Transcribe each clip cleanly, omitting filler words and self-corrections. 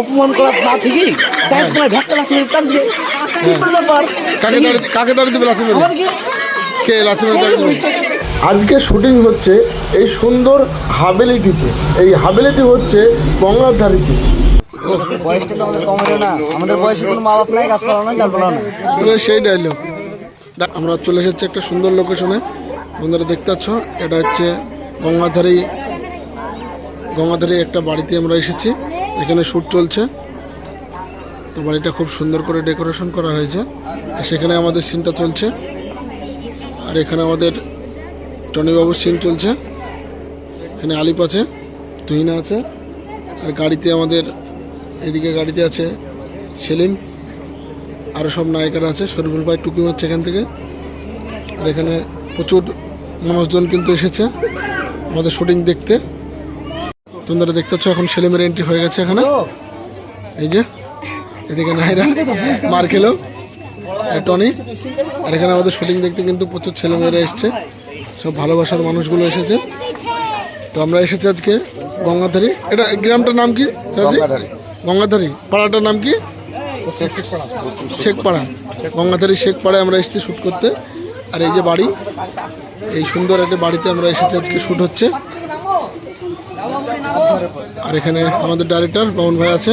অপমান করা না ঠিকই কাকে দাঁড়িয়ে দেবে লাথি মেরে? কে লাথি মেরে দাঁড়িয়ে দেবে? আজকে শুটিং হচ্ছে এই সুন্দর হাভেলিটিতে। এই হাভেলিটি হচ্ছে গঙ্গাধারীতে। বয়সটা তো আমাদের কম হলো না, আমাদের বয়সে কোনো মা বাপ নাই, কাজ করা না, চাল করা না। সেই ডায়লগ। আমরা চলে এসেছি একটা সুন্দর লোকেশনে। বন্ধুরা দেখতে পাচ্ছ, এটা হচ্ছে গঙ্গাধারী একটা বাড়িতে আমরা এসেছি। এখানে শ্যুট চলছে। তো বাড়িটা খুব সুন্দর করে ডেকোরেশন করা হয়েছে। সেখানে আমাদের সিনটা চলছে। আর এখানে আমাদের টনিবাবুর সিন চলছে। এখানে আলিপ আছে, তুহিনা আছে, আর গাড়িতে আমাদের এদিকে গাড়িতে আছে সেলিম, আরও সব নায়িকারা আছে। শরীফুল ভাই টুকি মারছে এখান থেকে। আর এখানে প্রচুর মানুষজন কিন্তু এসেছে আমাদের শুটিং দেখতে। তোমরা দেখতে পাচ্ছ এখন সেলিমের এন্ট্রি হয়ে গেছে এখানে। এই যে এদিকে নাইরা মার খেলো টনি। আর এখানে আমাদের শুটিং দেখতে কিন্তু প্রচুর ছেলেমেয়েরা এসছে, সব ভালোবাসার মানুষগুলো এসেছে। তো আমরা এসেছি আজকে গঙ্গাধারী। এটা গ্রামটার নাম কি? গঙ্গাধারী। পাড়াটার নাম কি? শেখপাড়া। গঙ্গাধারী শেখপাড়ায় আমরা এসেছি শ্যুট করতে। আর এই যে বাড়ি, এই সুন্দর একটা বাড়িতে আমরা এসেছি আজকে শ্যুট হচ্ছে। আর এখানে আমাদের ডাইরেক্টর বাবন ভাই আছে।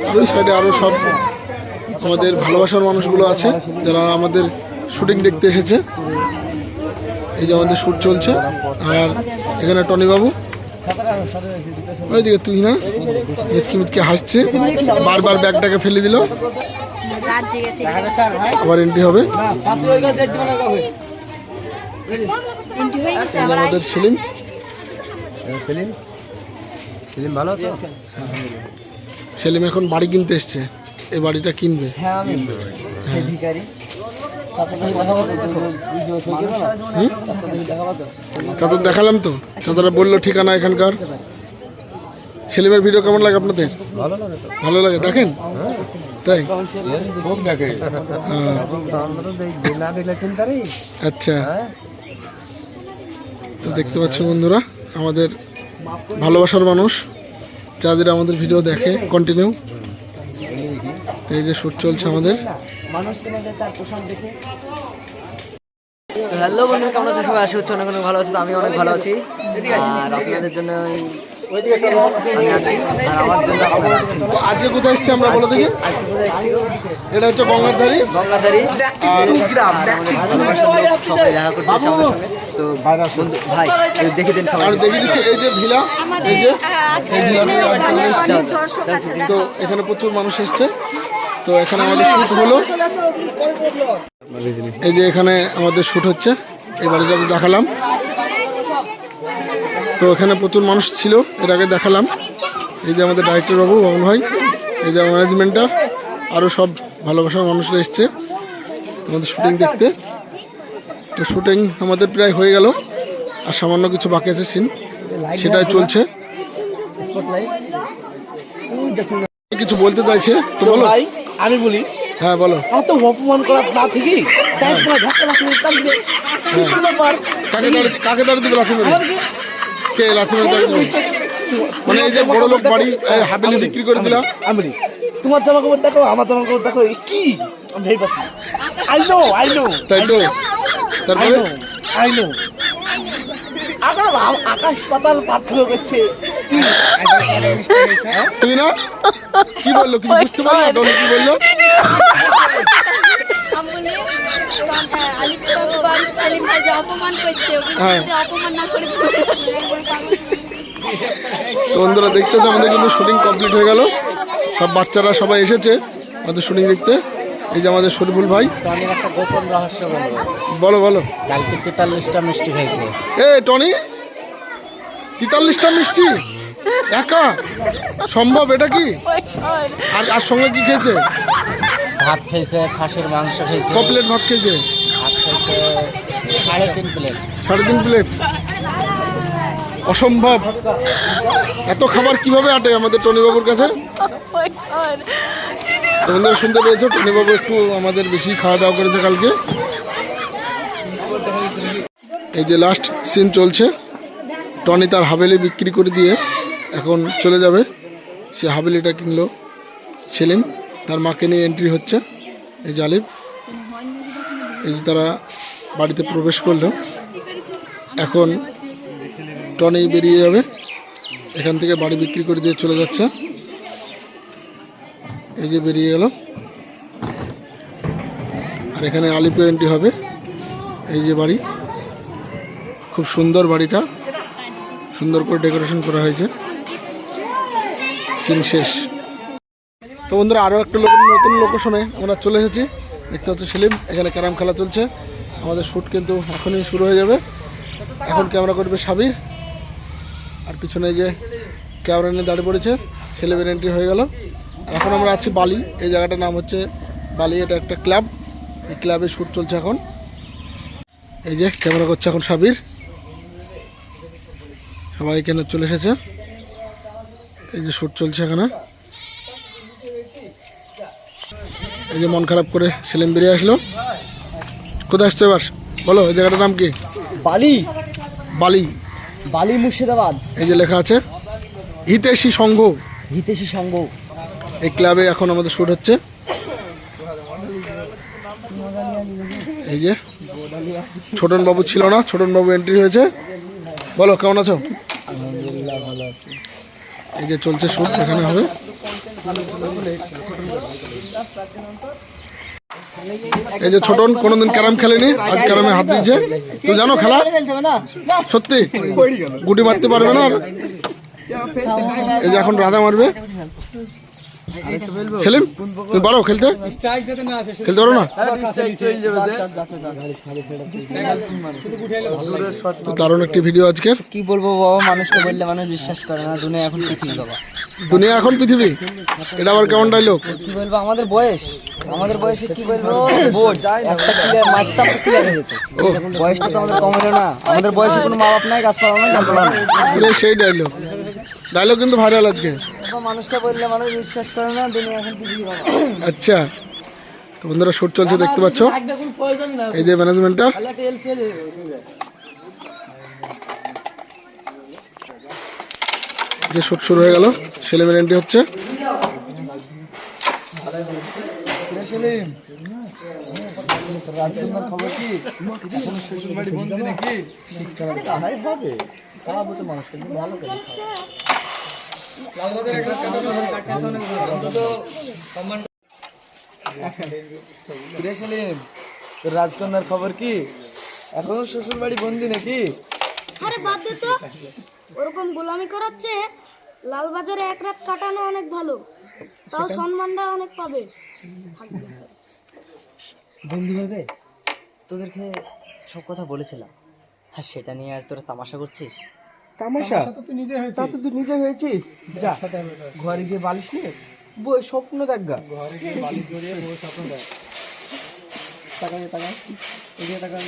আর ওই সাইডে আরও সব আমাদের ভালোবাসার মানুষগুলো আছে যারা আমাদের শুটিং দেখতে এসেছে। এই যে আমাদের শ্যুট চলছে। আর এখানে টনিবাবু, ওইদিকে তুই না মিচকি হাসছে, বারবার ব্যাগটাকে ফেলে দিল। আবার এন্ট্রি হবে। আমাদের সেলিম সেলিম এখন বাড়ি কিনতে এসছে। এই বাড়িটা কিনবে। চাদর দেখালাম তো, চাদরা বললো ঠিকানা এখানকার। সেলিমের ভিডিও কেমন লাগে আপনাদের? ভালো লাগে, দেখেন? তাই? আচ্ছা, তো দেখতে পাচ্ছ বন্ধুরা আমাদের ভালোবাসার মানুষ যাদের আমাদের ভিডিও দেখে কন্টিনিউ। এই যে শ্যুট চলছে আমাদের। হ্যালো বন্ধুরা, কেমন আছো সবাই? আশা করছি অনেক অনেক ভালো আছি। আমি অনেক ভালো আছি। আর আপনাদের জন্য আমি আছি, আর আমার জন্য আপনারা আছেন। তো আজকে কোথায় এসছি আমরা বলে দেখি? এটা হচ্ছে গঙ্গাধারী। আর সবাই দেখা করতে এসে আমার সঙ্গে। তো বন্ধু ভাই দেখে দিন সবাই। আর দেখে দিচ্ছি এই যে ভিলা, এই যে তো এখানে প্রচুর মানুষ এসছে। তো এখানে আমাদের শ্যুট হলো। এই যে এখানে আমাদের শ্যুট হচ্ছে। এই বাড়িটা দেখালাম। তো এখানে প্রচুর মানুষ ছিল, এর আগে দেখালাম। এই যে আমাদের ডাইরেক্টর বাবু বাবন ভাই, এই যে ম্যানেজমেন্টার, আরও সব ভালোবাসার মানুষরা এসছে আমাদের শুটিং দেখতে। তো শুটিং আমাদের প্রায় হয়ে গেল, আর সামান্য কিছু বাকি আছে সিন, সেটাই চলছে। কিছু বলতে চাইছে তো বলো। আমি বলি, হ্যাঁ বলো। এত অপমান করা না ঠিকই কাকে দাঁড়িয়ে দেবে লাথি মেরে? কে লাথি মেরে দাঁড়িয়ে দেবে? মানে এই যে বড় লোক বাড়ি হাভেলি বিক্রি করে দিলাম। আমি তোমার জামা কাপড় দেখো, আমার জামা কাপড় দেখো, কি আই নো তাই তো। তারপরে আকাশ পাতাল পার্থক্য করছে। তুই না কি বললো কিছু বুঝতে পারলো? ডনি কি বললো? বন্ধুরা দেখতে তো আমাদের কিন্তু শুটিং কমপ্লিট হয়ে গেল। সব বাচ্চারা সবাই এসেছে আমাদের শুটিং দেখতে। এই যে আমাদের শরীফুল ভাই। টনির একটা গোপন রহস্য বলো বলো। কালকে 43টা মিষ্টি খাইছে। এ টনি, 43টা মিষ্টি একা সম্ভব? এটা কি? আর সঙ্গে কি খেয়েছে? ভাত খাইছে, খাসির মাংস খাইছে। ক প্লেট ভাত খেয়েছে? ভাত খাইছে 3.5 প্লেট। 3.5 প্লেট? অসম্ভব। এত খাবার কিভাবে আটে আমাদের টনিবাবুর কাছে? তোমরা শুনতে পেয়েছো, টনিবাবু একটু আমাদের বেশি খাওয়া দাওয়া করেছে কালকে। এই যে লাস্ট সিন চলছে। টনি তার হাভেলি বিক্রি করে দিয়ে এখন চলে যাবে সে হাভেলিটা কিনলো সেলিম, তার মাকে নিয়ে এন্ট্রি হচ্ছে। এই যে আলিফ, এই যে তারা বাড়িতে প্রবেশ করলো। এখন টনি বেরিয়ে যাবে এখান থেকে, বাড়ি বিক্রি করে দিয়ে চলে যাচ্ছে। এই যে বেরিয়ে গেল, আর এখানে আলিপও এন্ট্রি হবে। এই যে বাড়ি, খুব সুন্দর বাড়িটা, সুন্দর করে ডেকোরেশন করা হয়েছে। সিন শেষ। তো বন্ধুরা, আরও একটা নতুন লোকেশনে আমরা চলে এসেছি। দেখতে হচ্ছে সেলিম, এখানে ক্যারাম খেলা চলছে। আমাদের শ্যুট কিন্তু এখনই শুরু হয়ে যাবে। এখন ক্যামেরা করবে সাবির, আর পিছনে যে ক্যামেরা নিয়ে দাঁড়িয়ে পড়েছে সেলিমের এন্ট্রি হয়ে গেল। এখন আমরা আছি বালি, এই জায়গাটার নাম হচ্ছে বালি, এটা একটা ক্লাব। এই ক্লাবে শ্যুট চলছে এখন। এই যে ক্যামেরা করছে এখন সাবির, সবাই এখানে চলে এসেছে। এই যে শ্যুট চলছে এখানে। এই যে মন খারাপ করে সেলিম বেরিয়ে আসলো। কোথায় আসছে এবার বলো, এই জায়গাটার নাম কি? বালি, বালি, বালি মুর্শিদাবাদ। এই যে লেখা আছে হিতৈষী সংঘ, হিতেশী সংঘ। এই ক্লাবে এখন আমাদের শ্যুট হচ্ছে। এই যে ছোটন বাবু ছিল না, ছোটন বাবু এন্ট্রি হয়েছে। বলো কেমন আছো? আলহামদুলিল্লাহ, ভালো আছি। এই যে চলছে শ্যুট, এখানে হবে। এই যে ছোটন কোনোদিন ক্যারাম খেলেনি, আজ ক্যারামে হাত দিয়েছে। তুই জানো খেলা? সত্যি গুটি মারতে পারবে না? এই যে এখন রাধা মারবে। সেলিম তুমি পারো খেলতে? খেলতে পারো না? তো দারুণ একটি ভিডিও আজকের। কি বলবো বাবা, মানুষকে বললে মানুষ বিশ্বাস করে না। দুনিয়া এখন পৃথিবী বাবা, দুনিয়া এখন পৃথিবী, এটা আবার কেমন ডায়লগ? কি বলবো, আমাদের বয়সে কি বলবো, বোর্ড একটা ক্লিয়ার মারতাম, ক্লিয়ার হয়ে যেত। বয়সটা তো আমাদের কম হলো না। আমাদের বয়সে কোনো মা বাপ নাই, গাছপালা নাই, গাছপালা নাই। সেই ডায়লগ কিন্তু ভাইরাল আজকে। মানুষকে বললে মানুষ বিশ্বাস করে না, দুনিয়া এখন পৃথিবী বাবা। আচ্ছা, তো বন্ধুরা শ্যুট চলছে দেখতে পাচ্ছ। এই যে ম্যানেজমেন্টার, যে শ্যুট শুরু হয়ে গেল, সেলিমের এন্ট্রি হচ্ছে। খবর কি? শ্বশুর বাড়ি বন্দি নাকি? রাজকন্যার খবর কি? এখনো শ্বশুর বাড়ি বন্দি নাকি? আরে বাদ দে তো, ওরকম গোলামি করাচ্ছে। লালবাজারে এক রাত কাটানো অনেক ভালো, তাও সম্মানটা অনেক পাবে। বন্দি হবে? তোদেরকে সব কথা বলেছিলাম, আর সেটা নিয়ে আজ তোরা তামাশা করছিস। তামাশা তো তুই নিজে হয়েছিস। তা তো তুই নিজে হয়েছিস। যা ঘরে গিয়ে বালিশ নিয়ে বই স্বপ্ন দেখ গা। ঘরে গিয়ে বালিশ জড়িয়ে বই স্বপ্ন দেখ। তাকাই এদিকে তাকাই।